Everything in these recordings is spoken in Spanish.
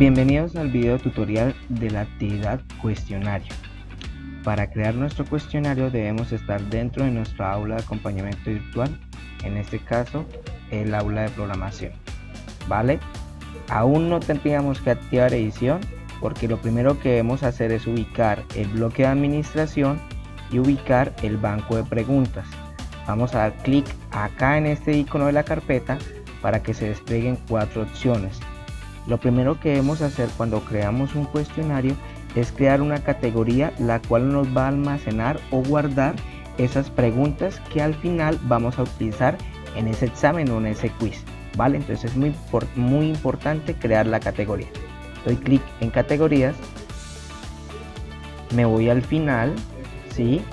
Bienvenidos al video tutorial de la actividad cuestionario. Para crear nuestro cuestionario debemos estar dentro de nuestra aula de acompañamiento virtual, en este caso el aula de programación. ¿Vale? Aún no tendríamos que activar edición porque lo primero que debemos hacer es ubicar el bloque de administración y ubicar el banco de preguntas. Vamos a dar clic acá en este icono de la carpeta para que se desplieguen 4 opciones. Lo primero que debemos hacer cuando creamos un cuestionario es crear una categoría la cual nos va a almacenar o guardar esas preguntas que al final vamos a utilizar en ese examen o en ese quiz. ¿Vale? Entonces es muy importante crear la categoría. Doy clic en categorías, me voy al final, ¿sí?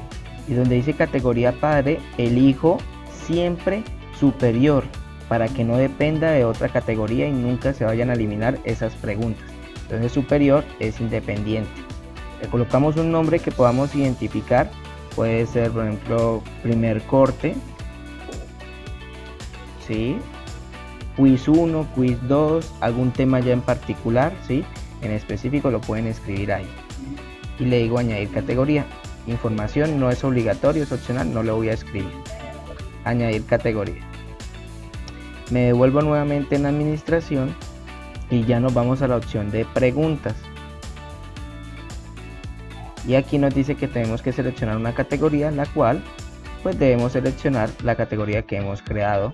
Y donde dice categoría padre, elijo siempre superior, para que no dependa de otra categoría y nunca se vayan a eliminar esas preguntas. Entonces superior es independiente. Le colocamos un nombre que podamos identificar, puede ser por ejemplo primer corte, ¿sí? Quiz 1, quiz 2, algún tema ya en particular, ¿sí? En específico lo pueden escribir ahí. Y le digo añadir categoría. Información no es obligatorio, es opcional, no lo voy a escribir. Añadir categoría. Me devuelvo nuevamente en administración y ya nos vamos a la opción de preguntas. Y aquí nos dice que tenemos que seleccionar una categoría, la cual pues debemos seleccionar la categoría que hemos creado,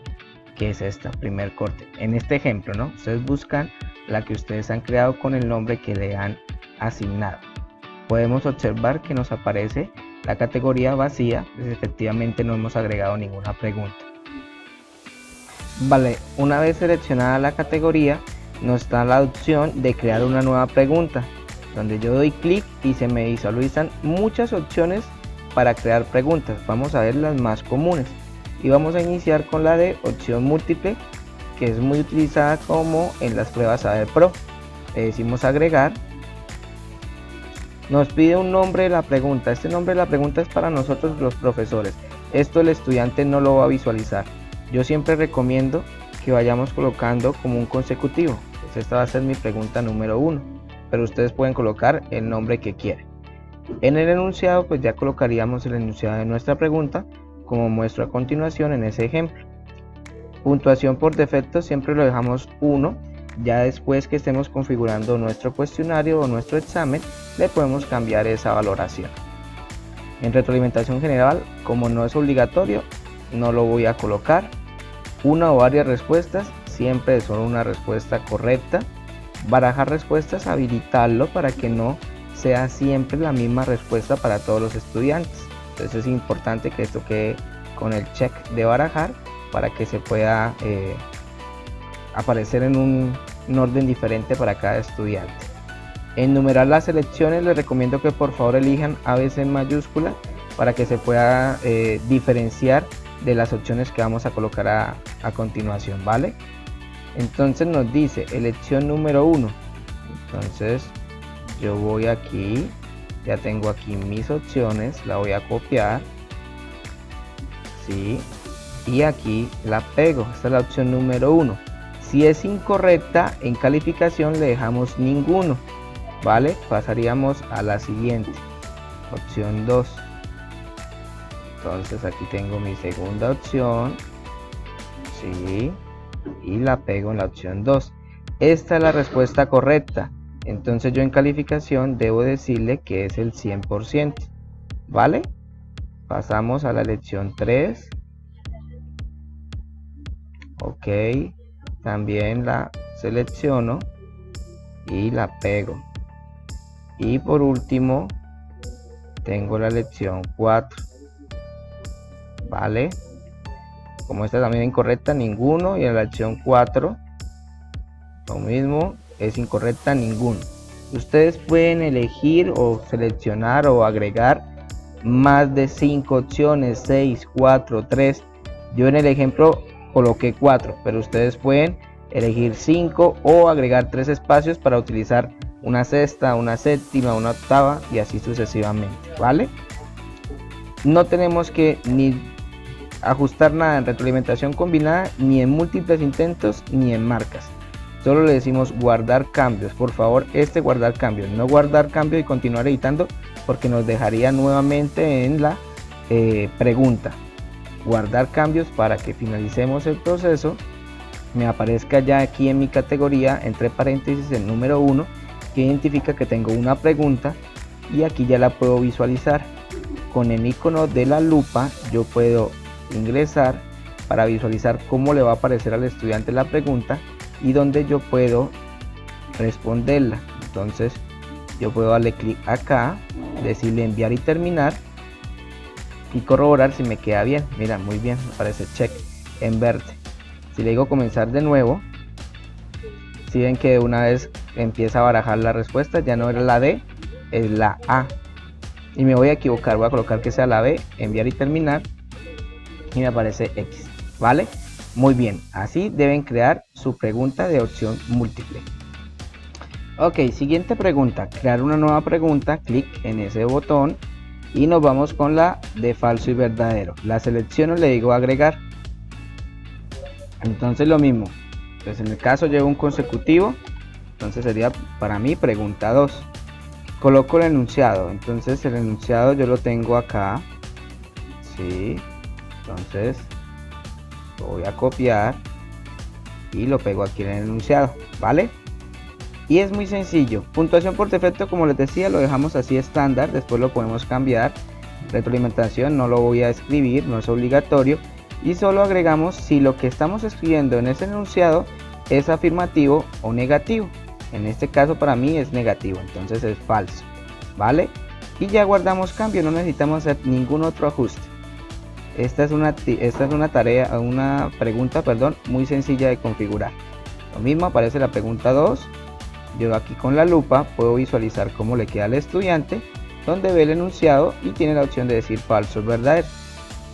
que es esta, primer corte. En este ejemplo, ¿no? Ustedes buscan la que ustedes han creado con el nombre que le han asignado. Podemos observar que nos aparece la categoría vacía, pues efectivamente no hemos agregado ninguna pregunta. Vale, una vez seleccionada la categoría, nos da la opción de crear una nueva pregunta, donde yo doy clic y se me visualizan muchas opciones para crear preguntas. Vamos a ver las más comunes y vamos a iniciar con la de opción múltiple, que es muy utilizada como en las pruebas Saber Pro. Le decimos agregar. Nos pide un nombre de la pregunta. Este nombre de la pregunta es para nosotros los profesores. Esto el estudiante no lo va a visualizar. Yo siempre recomiendo que vayamos colocando como un consecutivo. Pues esta va a ser mi pregunta número 1, pero ustedes pueden colocar el nombre que quieren. En el enunciado pues ya colocaríamos el enunciado de nuestra pregunta, como muestro a continuación en ese ejemplo. Puntuación por defecto siempre lo dejamos 1. Ya después que estemos configurando nuestro cuestionario o nuestro examen, le podemos cambiar esa valoración. En retroalimentación general, como no es obligatorio, no lo voy a colocar. Una o varias respuestas, siempre es solo una respuesta correcta. Barajar respuestas, habilitarlo para que no sea siempre la misma respuesta para todos los estudiantes. Entonces es importante que esto quede con el check de barajar para que se pueda aparecer en un orden diferente para cada estudiante. Enumerar las selecciones, les recomiendo que por favor elijan ABC en mayúscula para que se pueda diferenciar de las opciones que vamos a colocar a continuación, ¿vale? Entonces nos dice elección número 1. Entonces yo voy aquí, ya tengo aquí mis opciones, la voy a copiar, ¿sí? Y aquí la pego. Esta es la opción número 1. Si es incorrecta en calificación le dejamos ninguno, ¿vale? Pasaríamos a la siguiente, opción 2. Entonces aquí tengo mi segunda opción, ¿sí? Y la pego en la opción 2. Esta es la respuesta correcta. Entonces yo en calificación debo decirle que es el 100%, ¿vale? Pasamos a la elección 3. Ok, también la selecciono y la pego. Y por último tengo la elección 4. ¿Vale? Como esta también es incorrecta, ninguno. Y en la opción 4 lo mismo, es incorrecta, ninguno. Ustedes pueden elegir o seleccionar o agregar más de 5 opciones, 6, 4, 3. Yo en el ejemplo coloqué 4, pero ustedes pueden elegir 5 o agregar 3 espacios para utilizar una sexta, una séptima, una octava y así sucesivamente, ¿vale? No tenemos que ni ajustar nada en retroalimentación combinada, ni en múltiples intentos, ni en marcas. solo le decimos guardar cambios. Por favor, guardar cambios, no guardar cambios y continuar editando, porque nos dejaría nuevamente en la pregunta. Guardar cambios para que finalicemos el proceso, me aparezca ya aquí en mi categoría entre paréntesis el número 1, que identifica que tengo una pregunta, y aquí ya la puedo visualizar. Con el icono de la lupa yo puedo ingresar para visualizar cómo le va a aparecer al estudiante la pregunta y donde yo puedo responderla. Entonces yo puedo darle clic acá, decirle enviar y terminar y corroborar si me queda bien. Mira, muy bien, me aparece check en verde. Si le digo comenzar de nuevo, si ven que de una vez empieza a barajar la respuesta, ya no era la D, es la A. Y me voy a equivocar, voy a colocar que sea la B, enviar y terminar, y me aparece X, ¿vale? Muy bien, así deben crear su pregunta de opción múltiple. Ok, siguiente pregunta, crear una nueva pregunta, clic en ese botón y nos vamos con la de falso y verdadero. La selecciono, le digo agregar. Entonces lo mismo, pues en el caso llevo un consecutivo, entonces sería para mí pregunta 2. Coloco el enunciado, entonces el enunciado yo lo tengo acá, ¿sí? Entonces lo voy a copiar y lo pego aquí en el enunciado, ¿vale? Y es muy sencillo. Puntuación por defecto, como les decía, lo dejamos así estándar, después lo podemos cambiar. Retroalimentación no lo voy a escribir, no es obligatorio, y solo agregamos si lo que estamos escribiendo en ese enunciado es afirmativo o negativo. En este caso para mí es negativo, entonces es falso, ¿vale? Y ya guardamos cambio, no necesitamos hacer ningún otro ajuste. Esta es una pregunta, muy sencilla de configurar. Lo mismo aparece la pregunta 2. Yo aquí con la lupa puedo visualizar cómo le queda al estudiante, donde ve el enunciado y tiene la opción de decir falso o verdadero.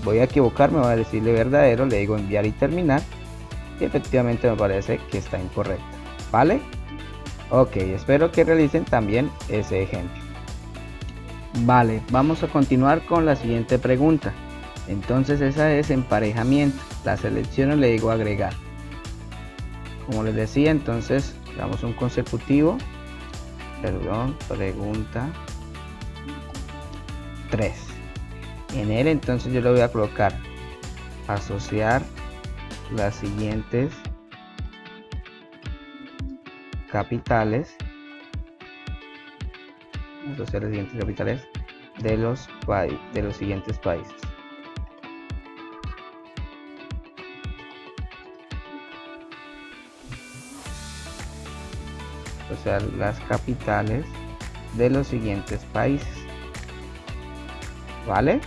Voy a equivocarme, voy a decirle verdadero, le digo enviar y terminar, y efectivamente me parece que está incorrecto, ¿vale? Ok, espero que realicen también ese ejemplo. Vale, vamos a continuar con la siguiente pregunta. Entonces esa es emparejamiento. La selecciono, le digo agregar. Como les decía, entonces damos un consecutivo, pregunta 3. En él entonces yo le voy a colocar asociar las siguientes capitales, de los siguientes países. O sea, las capitales de los siguientes países, ¿vale?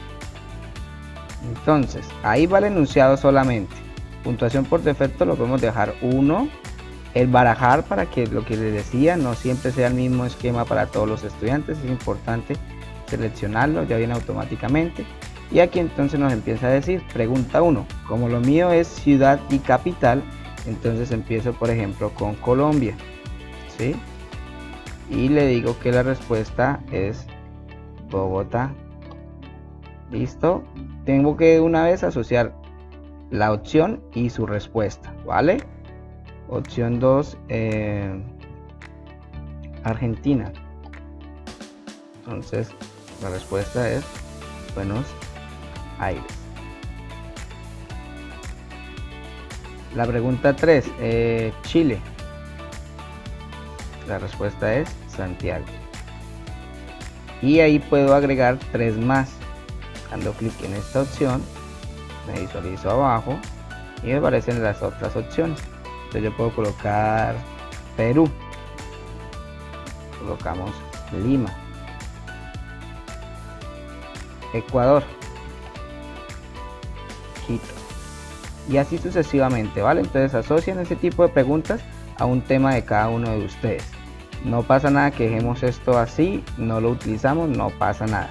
Entonces ahí va el enunciado solamente. Puntuación por defecto lo podemos dejar 1. El barajar, para que lo que les decía no siempre sea el mismo esquema para todos los estudiantes, es importante seleccionarlo, ya viene automáticamente. Y aquí entonces nos empieza a decir pregunta 1. Como lo mío es ciudad y capital, entonces empiezo por ejemplo con Colombia, ¿sí? Y le digo que la respuesta es Bogotá. Listo, tengo que de una vez asociar la opción y su respuesta, ¿vale? Opción 2, Argentina. Entonces la respuesta es Buenos Aires. La pregunta 3, Chile. La respuesta es Santiago. Y ahí puedo agregar 3 más. Dando clic en esta opción, me visualizo abajo y me aparecen las otras opciones. Entonces yo puedo colocar Perú, colocamos Lima, Ecuador, Quito, y así sucesivamente, ¿vale? Entonces asocian ese tipo de preguntas a un tema de cada uno de ustedes. No pasa nada que dejemos esto así, no lo utilizamos, no pasa nada.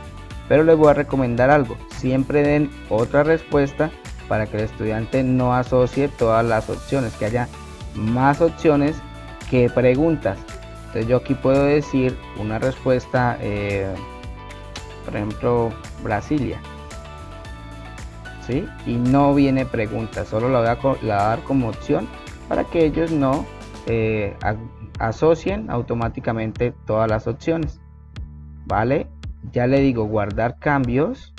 Pero les voy a recomendar algo, siempre den otra respuesta para que el estudiante no asocie todas las opciones, que haya más opciones que preguntas. Entonces yo aquí puedo decir una respuesta, por ejemplo Brasilia, ¿sí? Y no viene pregunta, solo la voy a dar como opción para que ellos no asocien automáticamente todas las opciones, ¿vale? Ya le digo guardar cambios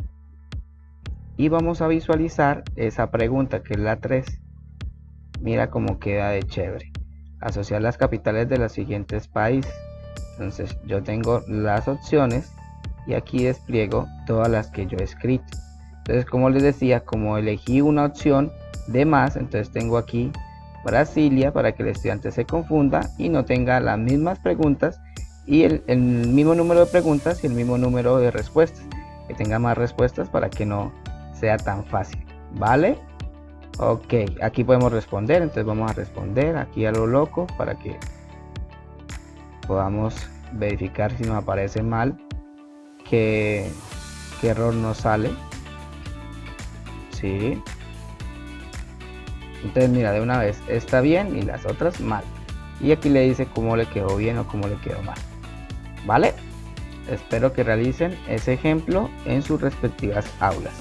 y vamos a visualizar esa pregunta que es la 3. Mira cómo queda de chévere. Asociar las capitales de los siguientes países. Entonces yo tengo las opciones y aquí despliego todas las que yo he escrito. Entonces, como les decía, como elegí una opción de más, entonces tengo aquí Brasilia para que el estudiante se confunda y no tenga las mismas preguntas y el mismo número de preguntas y el mismo número de respuestas, que tenga más respuestas para que no sea tan fácil, ¿vale? Ok, aquí podemos responder, entonces vamos a responder aquí a lo loco para que podamos verificar si nos aparece mal, qué error nos sale. Sí. Entonces mira, de una vez está bien y las otras mal. Y aquí le dice cómo le quedó bien o cómo le quedó mal. ¿Vale? Espero que realicen ese ejemplo en sus respectivas aulas.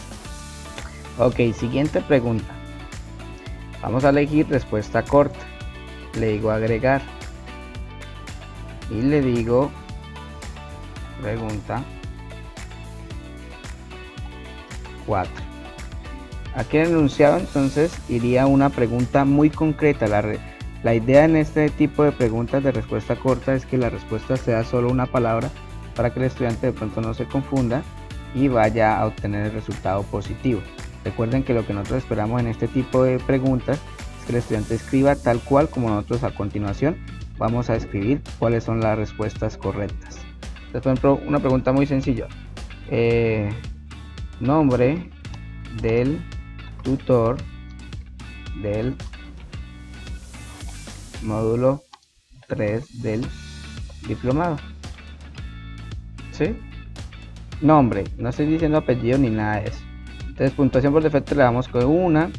Ok, siguiente pregunta. Vamos a elegir respuesta corta. Le digo agregar. Y le digo pregunta 4. Aquí en el enunciado entonces iría una pregunta muy concreta. La idea en este tipo de preguntas de respuesta corta es que la respuesta sea solo una palabra para que el estudiante de pronto no se confunda y vaya a obtener el resultado positivo. Recuerden que lo que nosotros esperamos en este tipo de preguntas es que el estudiante escriba tal cual como nosotros a continuación vamos a escribir cuáles son las respuestas correctas. Entonces, por ejemplo, una pregunta muy sencilla. Nombre del tutor del módulo 3 del diplomado. ¿Sí? Nombre, no estoy diciendo apellido ni nada de eso. Entonces puntuación por defecto le damos con una.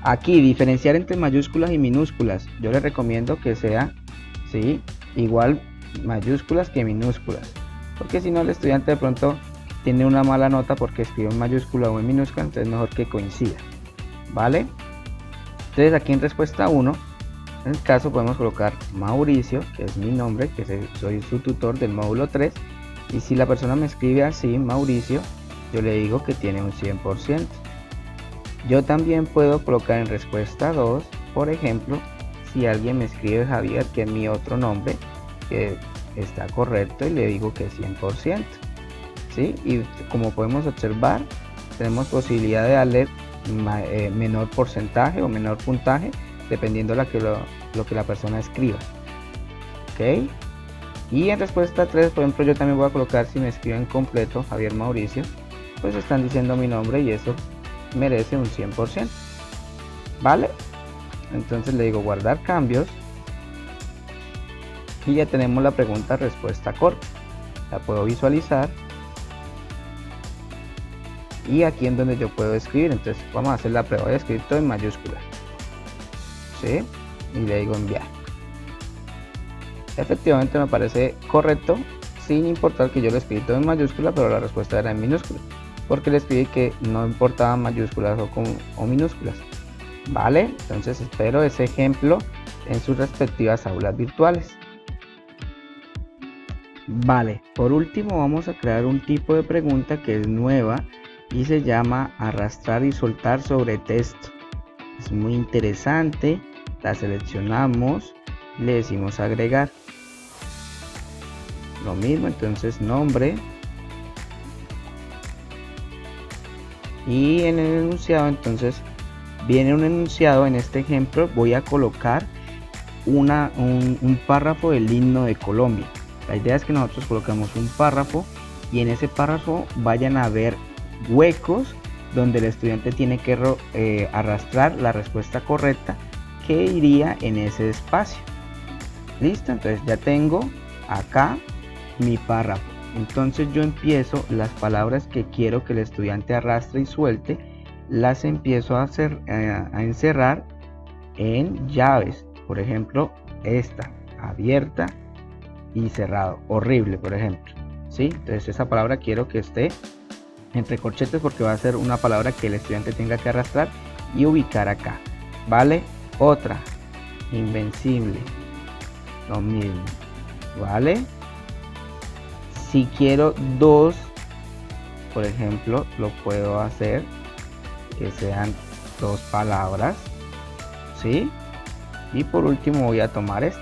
Aquí diferenciar entre mayúsculas y minúsculas, yo les recomiendo que sea, ¿sí?, igual mayúsculas que minúsculas, porque si no el estudiante de pronto tiene una mala nota porque escribe en mayúscula o en minúscula, entonces es mejor que coincida, ¿vale? Entonces aquí en respuesta 1, en el caso podemos colocar Mauricio, que es mi nombre, que soy su tutor del módulo 3, y si la persona me escribe así, Mauricio, yo le digo que tiene un 100%. Yo también puedo colocar en respuesta 2, por ejemplo, si alguien me escribe Javier, que es mi otro nombre, que está correcto, y le digo que es 100%. ¿Sí? Y como podemos observar, tenemos posibilidad de darle menor porcentaje o menor puntaje, dependiendo de lo que la persona escriba. ¿Ok? Y en respuesta 3, por ejemplo, yo también voy a colocar, si me escriben completo Javier Mauricio, pues están diciendo mi nombre y eso merece un 100%. ¿Vale? Entonces le digo guardar cambios y ya tenemos la pregunta respuesta corta. La puedo visualizar y aquí en donde yo puedo escribir. Entonces vamos a hacer la prueba. Voy a escribir todo en mayúscula, ¿sí? Y le digo enviar. Efectivamente me parece correcto, sin importar que yo lo escribí todo en mayúscula, pero la respuesta era en minúscula, porque le escribí que no importaban mayúsculas o minúsculas. Vale, entonces espero ese ejemplo en sus respectivas aulas virtuales. Vale, por último vamos a crear un tipo de pregunta que es nueva y se llama arrastrar y soltar sobre texto. Es muy interesante, la seleccionamos y le decimos agregar. Lo mismo, entonces nombre, y en el enunciado entonces viene un enunciado. En este ejemplo voy a colocar un párrafo del himno de Colombia. La idea es que nosotros colocamos un párrafo y en ese párrafo vayan a haber huecos donde el estudiante tiene que arrastrar la respuesta correcta que iría en ese espacio. Listo, entonces ya tengo acá mi párrafo. Entonces yo empiezo las palabras que quiero que el estudiante arrastre y suelte, las empiezo a encerrar en llaves. Por ejemplo, esta, abierta y cerrado, horrible, por ejemplo, ¿sí? Entonces esa palabra quiero que esté entre corchetes porque va a ser una palabra que el estudiante tenga que arrastrar y ubicar acá, ¿vale? Otra, invencible, lo mismo, ¿vale? Si quiero dos, por ejemplo, lo puedo hacer que sean dos palabras, ¿sí? Y por último voy a tomar este.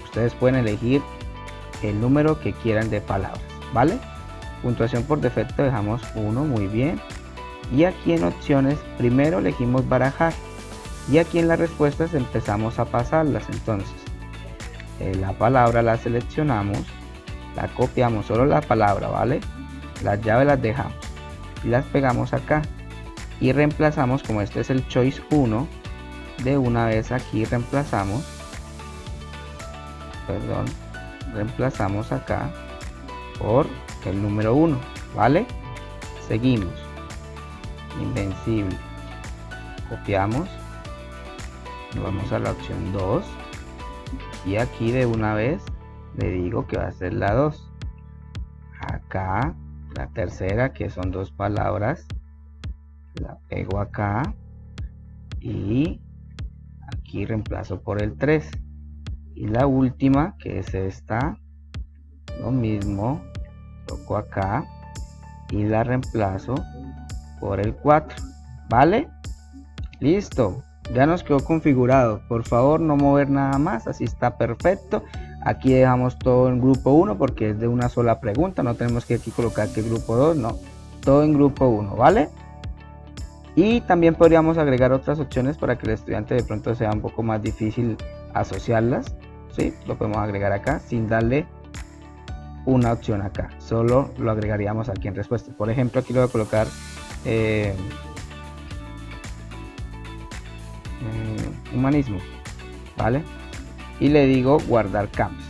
Ustedes pueden elegir el número que quieran de palabras, ¿vale? Puntuación por defecto dejamos 1, muy bien. Y aquí en opciones primero elegimos barajar y aquí en las respuestas empezamos a pasarlas. Entonces la palabra la seleccionamos, la copiamos, solo la palabra, ¿vale? Las llaves las dejamos y las pegamos acá y reemplazamos, como este es el choice 1, de una vez aquí reemplazamos acá por el número 1, ¿vale? Seguimos, invencible, copiamos, nos vamos a la opción 2 y aquí de una vez le digo que va a ser la 2. Acá la tercera, que son dos palabras, la pego acá y aquí reemplazo por el 3. Y la última, que es esta, lo mismo, toco acá y la reemplazo por el 4, ¿vale? Listo, ya nos quedó configurado. Por favor no mover nada más, así está perfecto. Aquí dejamos todo en grupo 1 porque es de una sola pregunta, no tenemos que aquí colocar que grupo 2, no, todo en grupo 1, ¿vale? Y también podríamos agregar otras opciones para que el estudiante de pronto sea un poco más difícil asociarlas, ¿sí? Lo podemos agregar acá sin darle una opción acá, solo lo agregaríamos aquí en respuesta. Por ejemplo, aquí lo voy a colocar humanismo, ¿vale? Y le digo guardar cambios.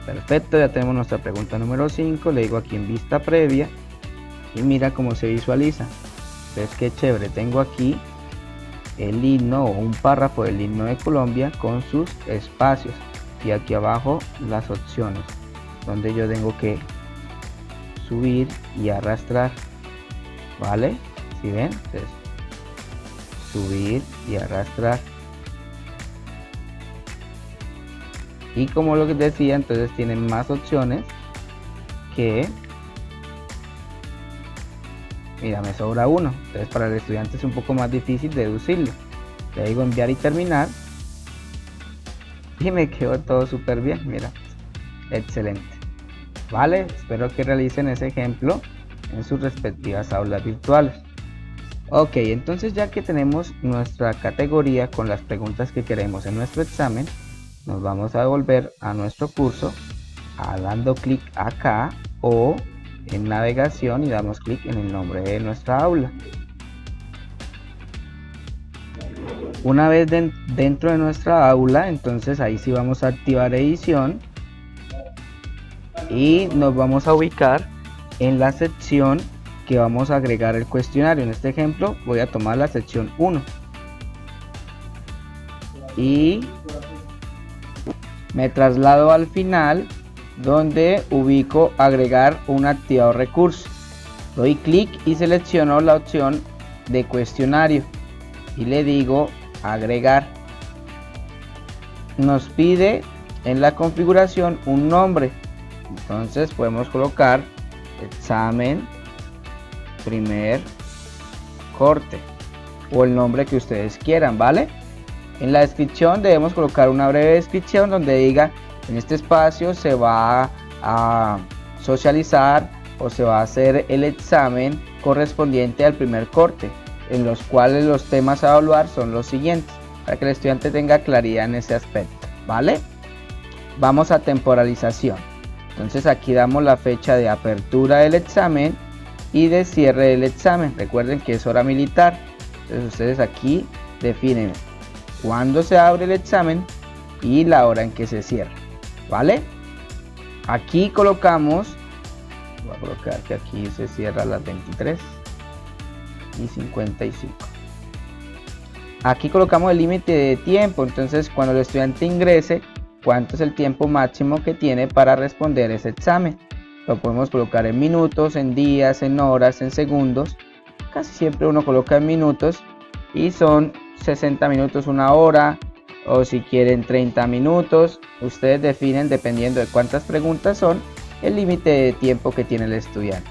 Perfecto, ya tenemos nuestra pregunta número 5. Le digo aquí en vista previa y mira cómo se visualiza. Entonces qué chévere, tengo aquí el himno o un párrafo del himno de Colombia con sus espacios y aquí abajo las opciones donde yo tengo que subir y arrastrar, ¿vale? ¿Sí ven? Entonces, subir y arrastrar. Y como lo que decía, entonces tienen más opciones que, mira, me sobra uno. Entonces para el estudiante es un poco más difícil deducirlo. Le digo enviar y terminar y me quedó todo súper bien, mira, excelente. Vale, espero que realicen ese ejemplo en sus respectivas aulas virtuales. Ok, entonces ya que tenemos nuestra categoría con las preguntas que queremos en nuestro examen, nos vamos a devolver a nuestro curso dando clic acá o en navegación y damos clic en el nombre de nuestra aula. Una vez dentro de nuestra aula, entonces ahí sí vamos a activar edición y nos vamos a ubicar en la sección que vamos a agregar el cuestionario. En este ejemplo voy a tomar la sección 1 y me traslado al final donde ubico agregar un activado recurso. Doy clic y selecciono la opción de cuestionario y le digo agregar. Nos pide en la configuración un nombre, entonces podemos colocar examen primer corte o el nombre que ustedes quieran, ¿vale? En la descripción debemos colocar una breve descripción donde diga en este espacio se va a socializar o se va a hacer el examen correspondiente al primer corte, en los cuales los temas a evaluar son los siguientes, para que el estudiante tenga claridad en ese aspecto, ¿vale? Vamos a temporalización. Entonces aquí damos la fecha de apertura del examen y de cierre del examen. Recuerden que es hora militar, entonces ustedes aquí definen cuándo se abre el examen y la hora en que se cierra, ¿vale? Aquí colocamos, voy a colocar que aquí se cierra a las 23:55. Aquí colocamos el límite de tiempo, entonces cuando el estudiante ingrese, cuánto es el tiempo máximo que tiene para responder ese examen. Lo podemos colocar en minutos, en días, en horas, en segundos. Casi siempre uno coloca en minutos y son 60 minutos, una hora o si quieren 30 minutos. Ustedes definen, dependiendo de cuántas preguntas son, el límite de tiempo que tiene el estudiante.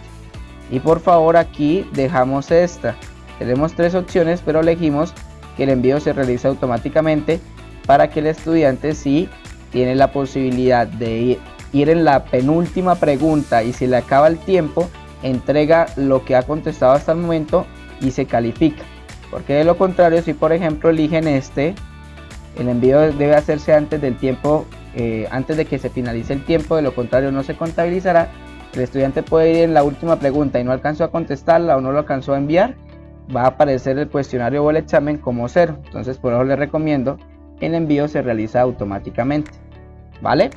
Y por favor, aquí dejamos esta. Tenemos 3 opciones, pero elegimos que el envío se realice automáticamente para que el estudiante, si tiene la posibilidad de ir en la penúltima pregunta y se le acaba el tiempo, entrega lo que ha contestado hasta el momento y se califica. Porque de lo contrario, si por ejemplo eligen el envío debe hacerse antes del tiempo, antes de que se finalice el tiempo, de lo contrario no se contabilizará. El estudiante puede ir en la última pregunta y no alcanzó a contestarla o no lo alcanzó a enviar, va a aparecer el cuestionario o el examen como 0. Entonces por eso les recomiendo el envío se realiza automáticamente, ¿vale?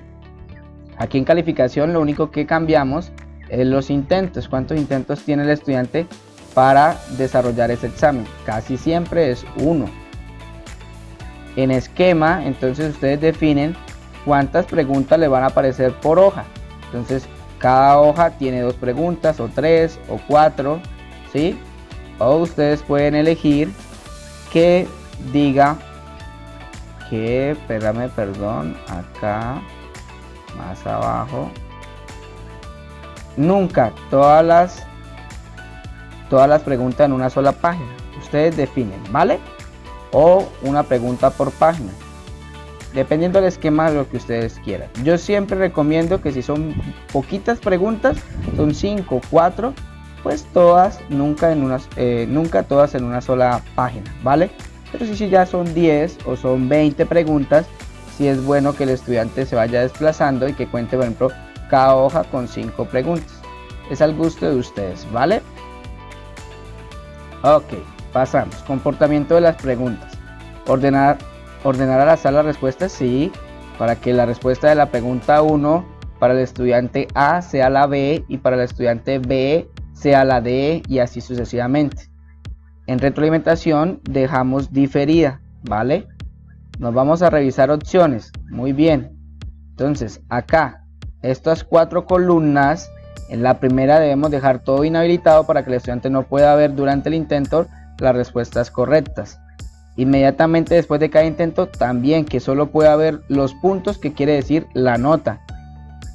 Aquí en calificación lo único que cambiamos es los intentos. ¿Cuántos intentos tiene el estudiante para desarrollar ese examen? Casi siempre es 1. En esquema, entonces ustedes definen cuántas preguntas le van a aparecer por hoja. Entonces cada hoja tiene 2 preguntas o 3 o 4, ¿sí? O ustedes pueden elegir que diga que, acá más abajo, nunca todas las preguntas en una sola página. Ustedes definen, ¿vale? O una pregunta por página, dependiendo del esquema de lo que ustedes quieran. Yo siempre recomiendo que si son poquitas preguntas, son 5 o 4, pues nunca todas en una sola página, ¿vale? Pero si ya son 10 o son 20 preguntas, sí es bueno que el estudiante se vaya desplazando y que cuente, por ejemplo, cada hoja con 5 preguntas. Es al gusto de ustedes, ¿vale? Ok, pasamos. Comportamiento de las preguntas. Ordenar al azar las respuestas, sí, para que la respuesta de la pregunta 1 para el estudiante A sea la B y para el estudiante B sea la D, y así sucesivamente. En retroalimentación dejamos diferida, ¿vale? Nos vamos a revisar opciones. Muy bien. Entonces acá, estas 4 columnas, en la primera debemos dejar todo inhabilitado para que el estudiante no pueda ver durante el intento las respuestas correctas. Inmediatamente después de cada intento también que solo pueda ver los puntos, que quiere decir la nota.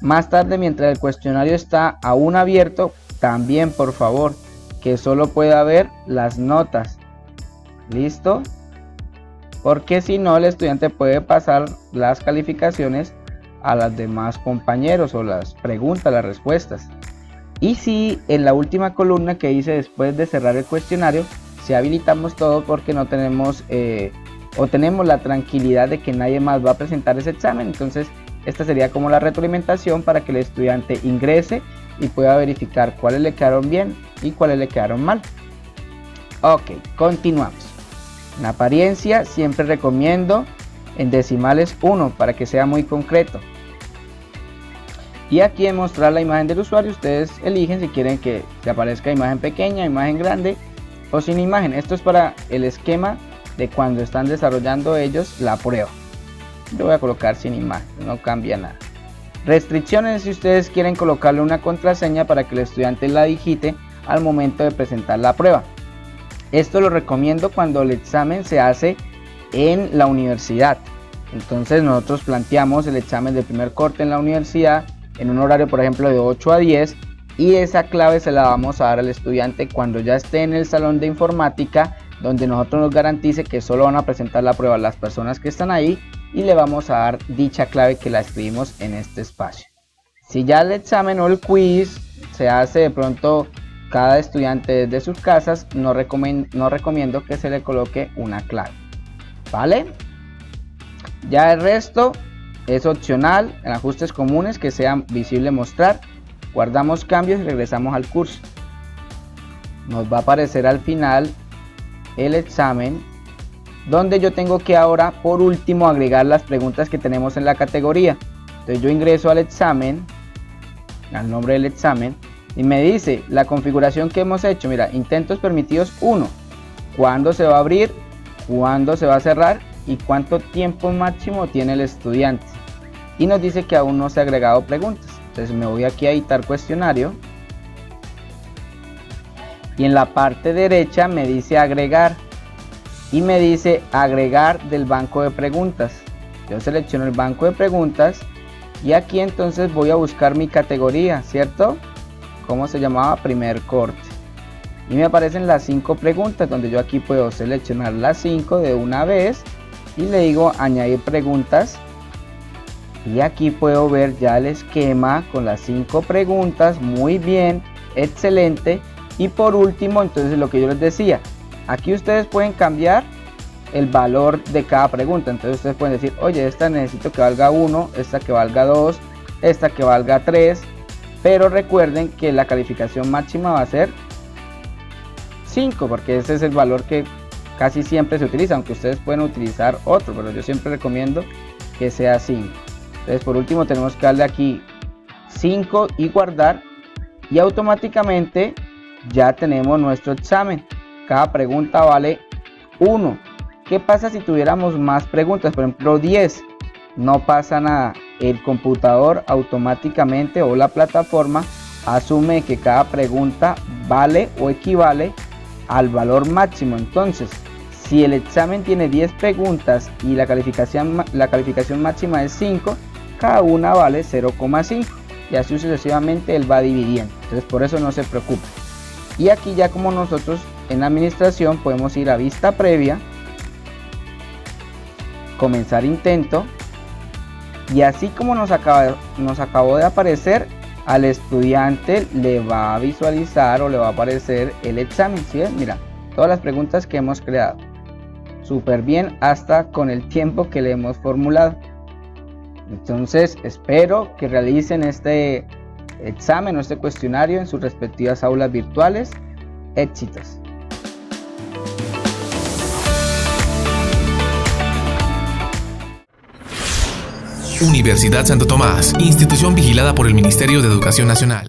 Más tarde, mientras el cuestionario está aún abierto, también por favor que solo pueda ver las notas. ¿Listo? Porque si no, el estudiante puede pasar las calificaciones a los demás compañeros, o las preguntas, las respuestas. Y si en la última columna que dice después de cerrar el cuestionario, si habilitamos todo, porque no tenemos o tenemos la tranquilidad de que nadie más va a presentar ese examen, entonces esta sería como la retroalimentación para que el estudiante ingrese y pueda verificar cuáles le quedaron bien y cuáles le quedaron mal. Ok, continuamos. En apariencia siempre recomiendo en decimales 1 para que sea muy concreto. Y aquí en mostrar la imagen del usuario, ustedes eligen si quieren que aparezca imagen pequeña, imagen grande o sin imagen. Esto es para el esquema de cuando están desarrollando ellos la prueba. Yo voy a colocar sin imagen, no cambia nada. Restricciones: si ustedes quieren colocarle una contraseña para que el estudiante la digite al momento de presentar la prueba. Esto lo recomiendo cuando el examen se hace en la universidad. Entonces nosotros planteamos el examen de primer corte en la universidad en un horario, por ejemplo, de 8 a 10, y esa clave se la vamos a dar al estudiante cuando ya esté en el salón de informática, donde nosotros nos garantice que solo van a presentar la prueba las personas que están ahí, y le vamos a dar dicha clave que la escribimos en este espacio. Si ya el examen o el quiz se hace de pronto cada estudiante desde sus casas, no recomiendo que se le coloque una clave, ¿vale? Ya el resto es opcional. En ajustes comunes, que sea visible mostrar, guardamos cambios y regresamos al curso. Nos va a aparecer al final el examen, donde yo tengo que ahora por último agregar las preguntas que tenemos en la categoría. Entonces yo ingreso al examen, al nombre del examen, y me dice la configuración que hemos hecho. Mira, intentos permitidos 1, cuándo se va a abrir, cuándo se va a cerrar y cuánto tiempo máximo tiene el estudiante. Y nos dice que aún no se ha agregado preguntas. Entonces me voy aquí a editar cuestionario, y en la parte derecha me dice agregar. y me dice agregar del banco de preguntas. Yo selecciono el banco de preguntas y aquí entonces voy a buscar mi categoría, ¿cierto? ¿Cómo se llamaba? Primer corte. Y me aparecen las 5 preguntas, donde yo aquí puedo seleccionar las 5 de una vez y le digo añadir preguntas. Y aquí puedo ver ya el esquema con las 5 preguntas. Muy bien, excelente. Y por último, entonces lo que yo les decía, aquí ustedes pueden cambiar el valor de cada pregunta. Entonces ustedes pueden decir, oye, esta necesito que valga 1, esta que valga 2, esta que valga 3. Pero recuerden que la calificación máxima va a ser 5, porque ese es el valor que casi siempre se utiliza, aunque ustedes pueden utilizar otro, pero yo siempre recomiendo que sea 5. Entonces por último tenemos que darle aquí 5 y guardar, y automáticamente ya tenemos nuestro examen. Cada pregunta vale 1. ¿Qué pasa si tuviéramos más preguntas? Por ejemplo 10. No pasa nada, el computador automáticamente o la plataforma asume que cada pregunta vale o equivale al valor máximo. Entonces, si el examen tiene 10 preguntas y la calificación máxima es 5, cada una vale 0,5 y así sucesivamente él va dividiendo. Entonces por eso no se preocupe. Y aquí ya como nosotros en administración podemos ir a vista previa, comenzar intento, y así como nos acabó de aparecer, al estudiante le va a visualizar o le va a aparecer el examen. ¿Sí ven? Mira, todas las preguntas que hemos creado súper bien, hasta con el tiempo que le hemos formulado. Entonces espero que realicen este examen o este cuestionario en sus respectivas aulas virtuales. Éxitos. Universidad Santo Tomás, institución vigilada por el Ministerio de Educación Nacional.